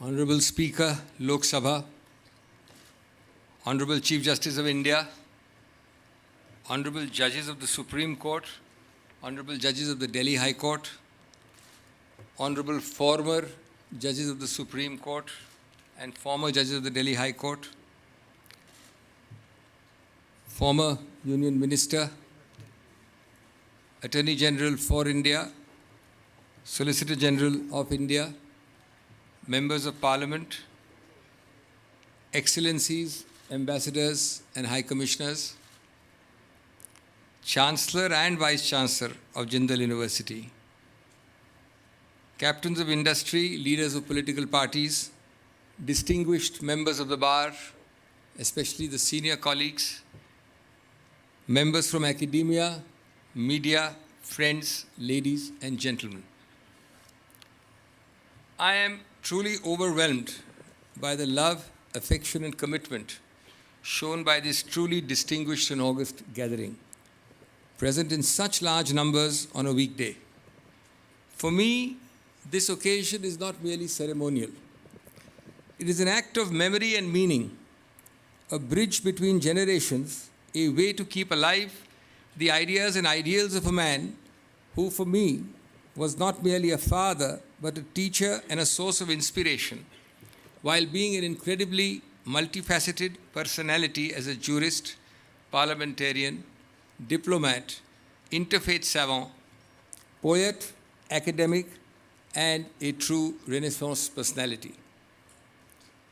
Honorable Speaker, Lok Sabha, Honorable Chief Justice of India, Honorable Judges of the Supreme Court, Honorable Judges of the Delhi High Court, Honorable former Judges of the Supreme Court and former Judges of the Delhi High Court, former Union Minister, Attorney General for India, Solicitor General of India, Members of Parliament, Excellencies, Ambassadors and High Commissioners, Chancellor and Vice Chancellor of Jindal University, Captains of Industry, leaders of political parties, distinguished members of the bar, especially the senior colleagues, members from academia, media, friends, ladies and gentlemen. I am truly overwhelmed by the love, affection and commitment shown by this truly distinguished and august gathering, present in such large numbers on a weekday. For me, this occasion is not merely ceremonial. It is an act of memory and meaning, a bridge between generations, a way to keep alive the ideas and ideals of a man who, for me, was not merely a father, but a teacher and a source of inspiration, while being an incredibly multifaceted personality as a jurist, parliamentarian, diplomat, interfaith savant, poet, academic, and a true Renaissance personality.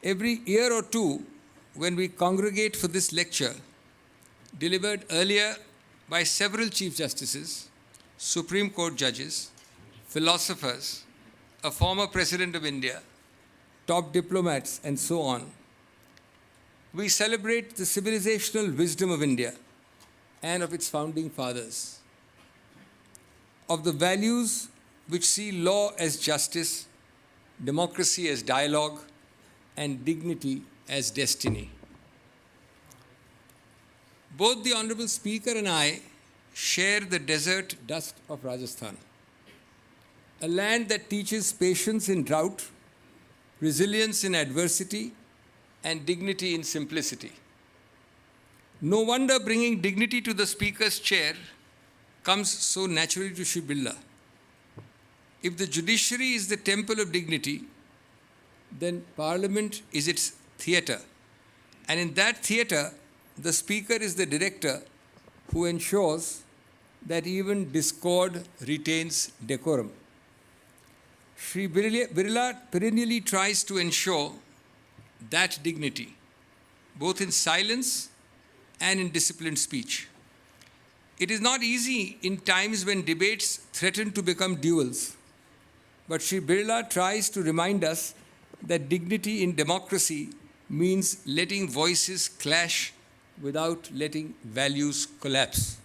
Every year or two, when we congregate for this lecture, delivered earlier by several Chief Justices, Supreme Court judges, philosophers, a former President of India, top diplomats, and so on, we celebrate the civilizational wisdom of India and of its founding fathers, of the values which see law as justice, democracy as dialogue, and dignity as destiny. Both the Honorable Speaker and I share the desert dust of Rajasthan, a land that teaches patience in drought, resilience in adversity, and dignity in simplicity. No wonder bringing dignity to the Speaker's chair comes so naturally to Shri Birla. If the judiciary is the temple of dignity, then Parliament is its theatre. And in that theatre, the Speaker is the director who ensures that even discord retains decorum. Shri Birla perennially tries to ensure that dignity, both in silence and in disciplined speech. It is not easy in times when debates threaten to become duels, but Shri Birla tries to remind us that dignity in democracy means letting voices clash without letting values collapse.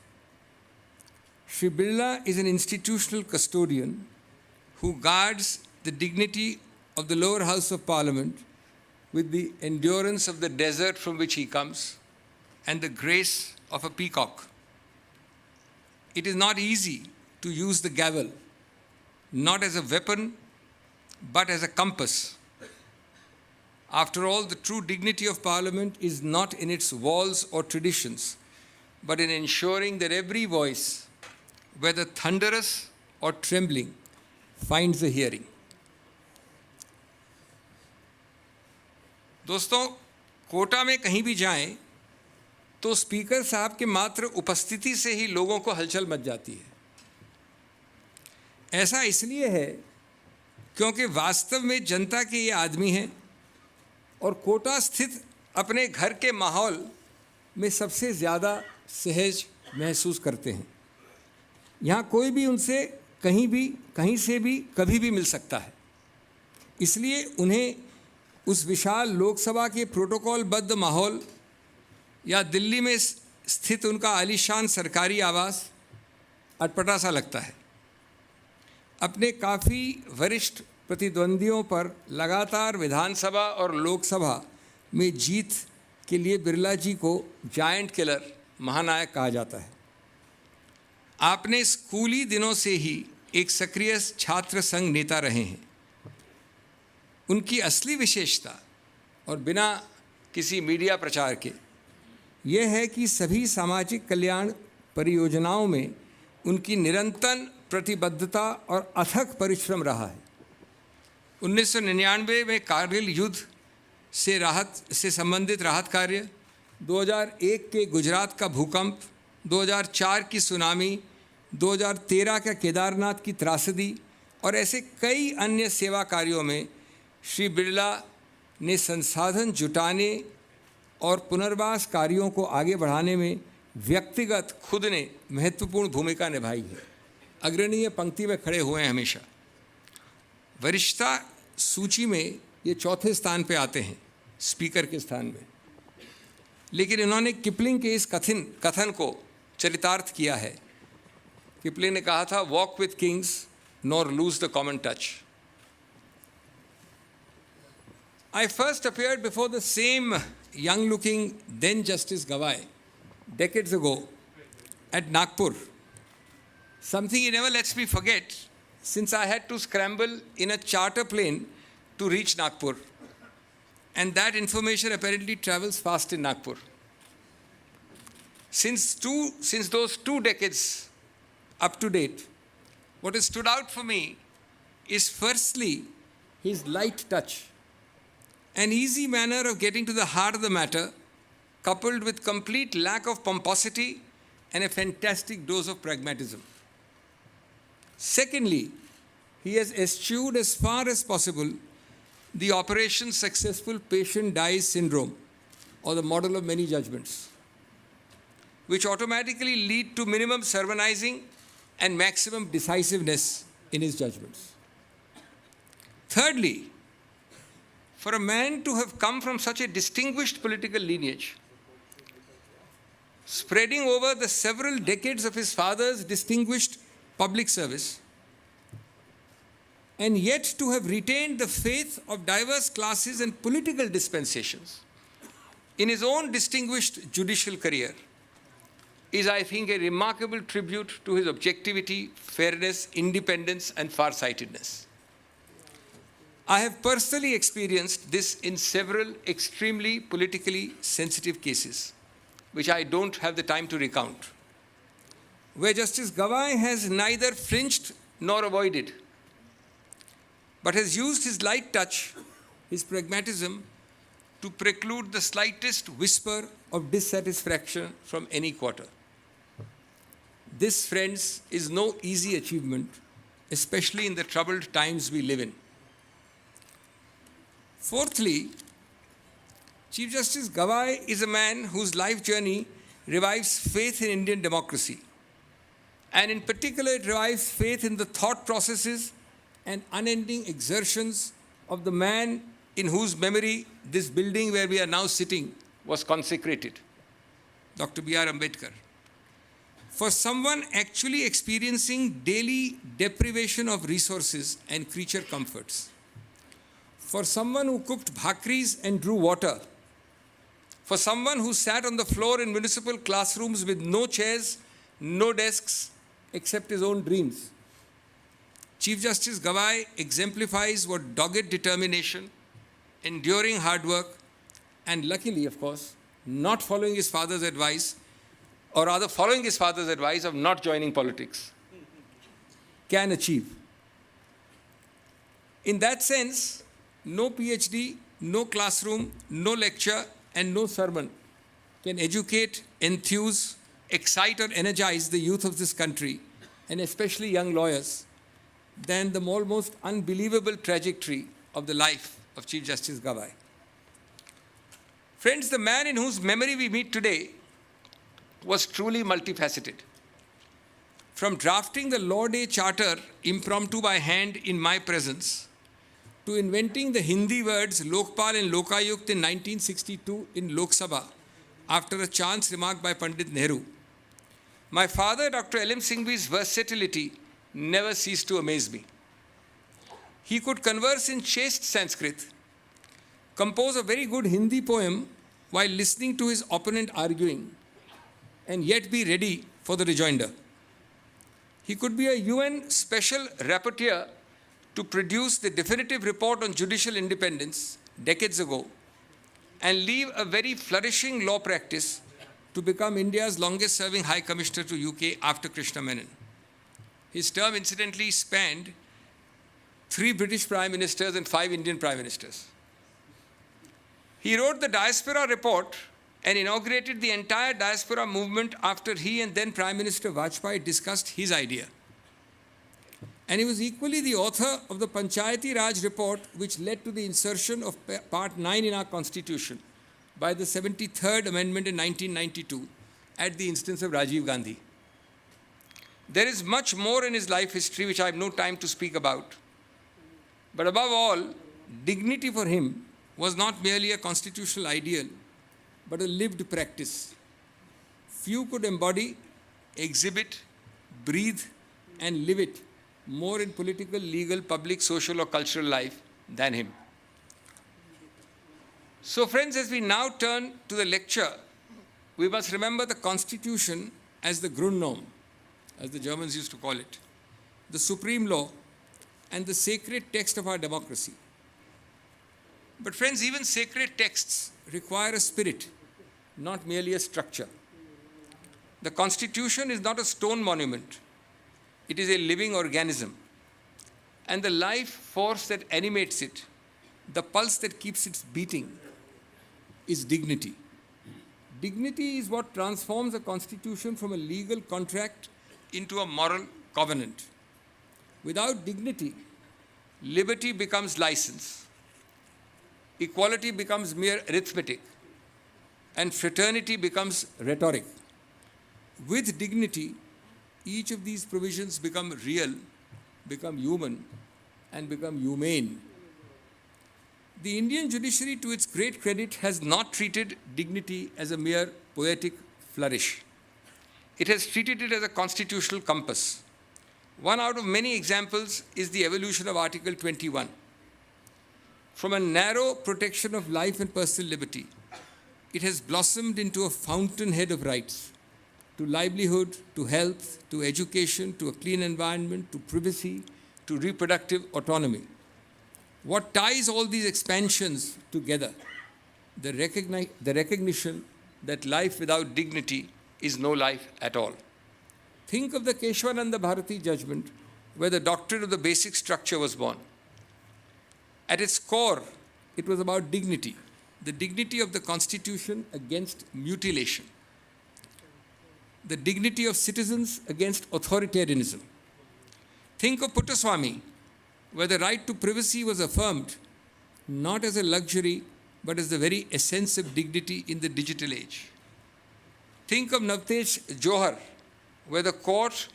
Shri Birla is an institutional custodian who guards the dignity of the lower house of Parliament with the endurance of the desert from which he comes and the grace of a peacock. It is not easy to use the gavel, not as a weapon, but as a compass. After all, the true dignity of Parliament is not in its walls or traditions, but in ensuring that every voice, whether thunderous or trembling, finds a hearing. दोस्तों, कोटा में कहीं भी जाएं, तो speaker साहब के मात्र उपस्थिति से ही लोगों को हलचल मच जाती है। ऐसा इसलिए है क्योंकि वास्तव में जनता के ये आदमी हैं और कोटा स्थित अपने घर के माहौल में सबसे ज़्यादा सहज महसूस करते हैं। यहाँ कोई भी उनसे कहीं भी, कहीं से भी, कभी भी मिल सकता है। इसलिए उन्हें उस विशाल लोकसभा के प्रोटोकॉलबद्ध माहौल या दिल्ली में स्थित उनका आलीशान सरकारी आवास अटपटा सा लगता है। अपने काफ़ी वरिष्ठ प्रतिद्वंदियों पर लगातार विधानसभा और लोकसभा में जीत के लिए बिरला जी को जायंट किलर, महानायक कहा जाता है। आपने स्कूली दिनों से ही एक सक्रिय छात्र संघ नेता रहे हैं। उनकी असली विशेषता और बिना किसी मीडिया प्रचार के यह है कि सभी सामाजिक कल्याण परियोजनाओं में उनकी निरंतर प्रतिबद्धता और अथक परिश्रम रहा है। 1999 में कारगिल युद्ध से संबंधित राहत कार्य, 2001 के गुजरात का भूकंप, 2004 की सुनामी, 2013 का केदारनाथ की त्रासदी और ऐसे कई अन्य सेवा कार्यों में श्री बिरला ने संसाधन जुटाने और पुनर्वास कार्यों को आगे बढ़ाने में व्यक्तिगत खुद ने महत्वपूर्ण भूमिका निभाई है। अग्रणीय पंक्ति में खड़े हुए हैं हमेशा। वरिष्ठता सूची में ये चौथे स्थान पे आते हैं, स्पीकर के स्थान में। लेकिन इन्होंने किपलिंग के इस कथन को चरितार्थ किया है। किपलिंग ने कहा था, walk with Kings nor lose the common touch. I first appeared before the same young-looking then Justice Gawai decades ago at Nagpur. Something he never lets me forget, since I had to scramble in a charter plane to reach Nagpur. And that information apparently travels fast in Nagpur. Since those 2 decades up to date, what has stood out for me is firstly his light touch, an easy manner of getting to the heart of the matter, coupled with complete lack of pomposity and a fantastic dose of pragmatism. Secondly, he has eschewed as far as possible the Operation Successful Patient Dies syndrome, or the model of many judgments, which automatically lead to minimum sermonizing and maximum decisiveness in his judgments. Thirdly, for a man to have come from such a distinguished political lineage, spreading over the several decades of his father's distinguished public service, and yet to have retained the faith of diverse classes and political dispensations in his own distinguished judicial career, is, I think, a remarkable tribute to his objectivity, fairness, independence, and farsightedness. I have personally experienced this in several extremely politically sensitive cases, which I don't have the time to recount, where Justice Gawai has neither flinched nor avoided, but has used his light touch, his pragmatism, to preclude the slightest whisper of dissatisfaction from any quarter. This, friends, is no easy achievement, especially in the troubled times we live in. Fourthly, Chief Justice Gawai is a man whose life journey revives faith in Indian democracy. And in particular, it revives faith in the thought processes and unending exertions of the man in whose memory this building where we are now sitting was consecrated, Dr. B.R. Ambedkar. For someone actually experiencing daily deprivation of resources and creature comforts, for someone who cooked bhakris and drew water, for someone who sat on the floor in municipal classrooms with no chairs, no desks, except his own dreams, Chief Justice Gawai exemplifies what dogged determination, enduring hard work, and luckily, of course, not following his father's advice, or rather following his father's advice of not joining politics, can achieve. In that sense, no PhD, no classroom, no lecture, and no sermon can educate, enthuse, excite, or energize the youth of this country, and especially young lawyers, than the almost unbelievable trajectory of the life of Chief Justice Gawai. Friends, the man in whose memory we meet today was truly multifaceted. From drafting the Law Day Charter impromptu by hand in my presence, to inventing the Hindi words Lokpal and Lokayukt in 1962 in Lok Sabha after a chance remark by Pandit Nehru, my father, Dr. L.M. Singhvi's versatility never ceased to amaze me. He could converse in chaste Sanskrit, compose a very good Hindi poem while listening to his opponent arguing, and yet be ready for the rejoinder. He could be a UN special rapporteur to produce the definitive report on judicial independence decades ago and leave a very flourishing law practice to become India's longest-serving High Commissioner to UK after Krishna Menon. His term, incidentally, spanned 3 British Prime Ministers and 5 Indian Prime Ministers. He wrote the Diaspora Report and inaugurated the entire diaspora movement after he and then Prime Minister Vajpayee discussed his idea. And he was equally the author of the Panchayati Raj report, which led to the insertion of Part 9 in our Constitution by the 73rd Amendment in 1992 at the instance of Rajiv Gandhi. There is much more in his life history which I have no time to speak about. But above all, dignity for him was not merely a constitutional ideal, but a lived practice. Few could embody, exhibit, breathe, and live it more in political, legal, public, social, or cultural life than him. So, friends, as we now turn to the lecture, we must remember the Constitution as the Grundnorm, as the Germans used to call it, the supreme law and the sacred text of our democracy. But, friends, even sacred texts require a spirit, not merely a structure. The Constitution is not a stone monument. It is a living organism. And the life force that animates it, the pulse that keeps it beating, is dignity. Dignity is what transforms a constitution from a legal contract into a moral covenant. Without dignity, liberty becomes license, equality becomes mere arithmetic, and fraternity becomes rhetoric. With dignity, each of these provisions become real, become human, and become humane. The Indian judiciary, to its great credit, has not treated dignity as a mere poetic flourish. It has treated it as a constitutional compass. One out of many examples is the evolution of Article 21. From a narrow protection of life and personal liberty, it has blossomed into a fountainhead of rights to livelihood, to health, to education, to a clean environment, to privacy, to reproductive autonomy. What ties all these expansions together? The recognition that life without dignity is no life at all. Think of the Keshwananda Bharati judgment, where the doctrine of the basic structure was born. At its core, it was about dignity, the dignity of the Constitution against mutilation, the dignity of citizens against authoritarianism. Think of Puttaswamy, where the right to privacy was affirmed not as a luxury, but as the very essence of dignity in the digital age. Think of Navtesh Johar, where the court,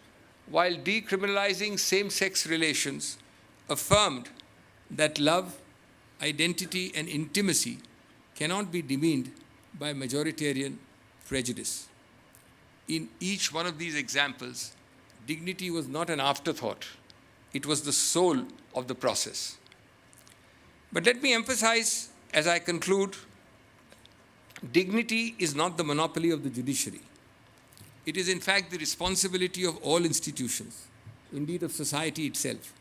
while decriminalizing same-sex relations, affirmed that love, identity, and intimacy cannot be demeaned by majoritarian prejudice. In each one of these examples, dignity was not an afterthought. It was the soul of the process. But let me emphasize, as I conclude, dignity is not the monopoly of the judiciary. It is, in fact, the responsibility of all institutions, indeed of society itself.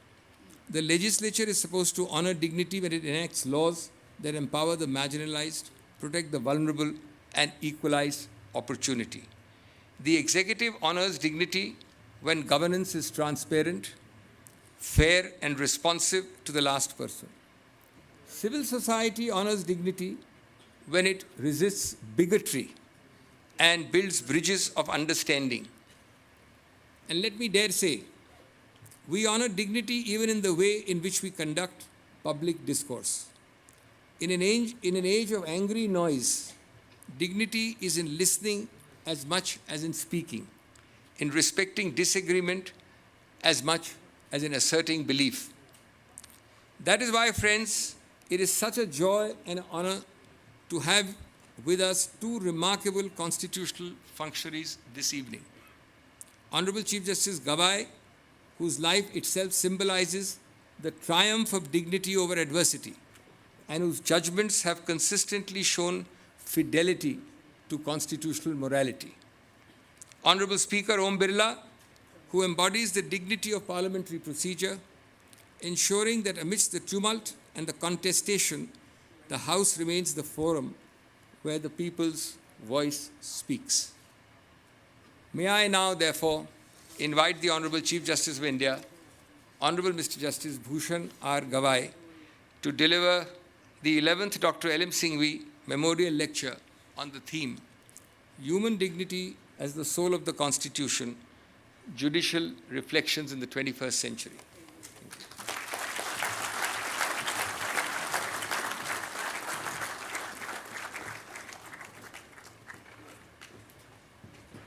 The legislature is supposed to honor dignity when it enacts laws that empower the marginalized, protect the vulnerable, and equalize opportunity. The executive honors dignity when governance is transparent, fair, and responsive to the last person. Civil society honors dignity when it resists bigotry and builds bridges of understanding. And let me dare say, we honor dignity even in the way in which we conduct public discourse. In an age of angry noise, dignity is in listening as much as in speaking, in respecting disagreement as much as in asserting belief. That is why, friends, it is such a joy and honor to have with us two remarkable constitutional functionaries this evening. Honorable Chief Justice Gavai, whose life itself symbolizes the triumph of dignity over adversity, and whose judgments have consistently shown fidelity to constitutional morality. Honorable Speaker Om Birla, who embodies the dignity of parliamentary procedure, ensuring that amidst the tumult and the contestation, the House remains the forum where the people's voice speaks. May I now, therefore, invite the Honorable Chief Justice of India, Honorable Mr. Justice Bhushan R. Gavai, to deliver the 11th Dr. L. M. Singhvi Memorial Lecture on the theme, Human Dignity as the Soul of the Constitution, Judicial Reflections in the 21st Century.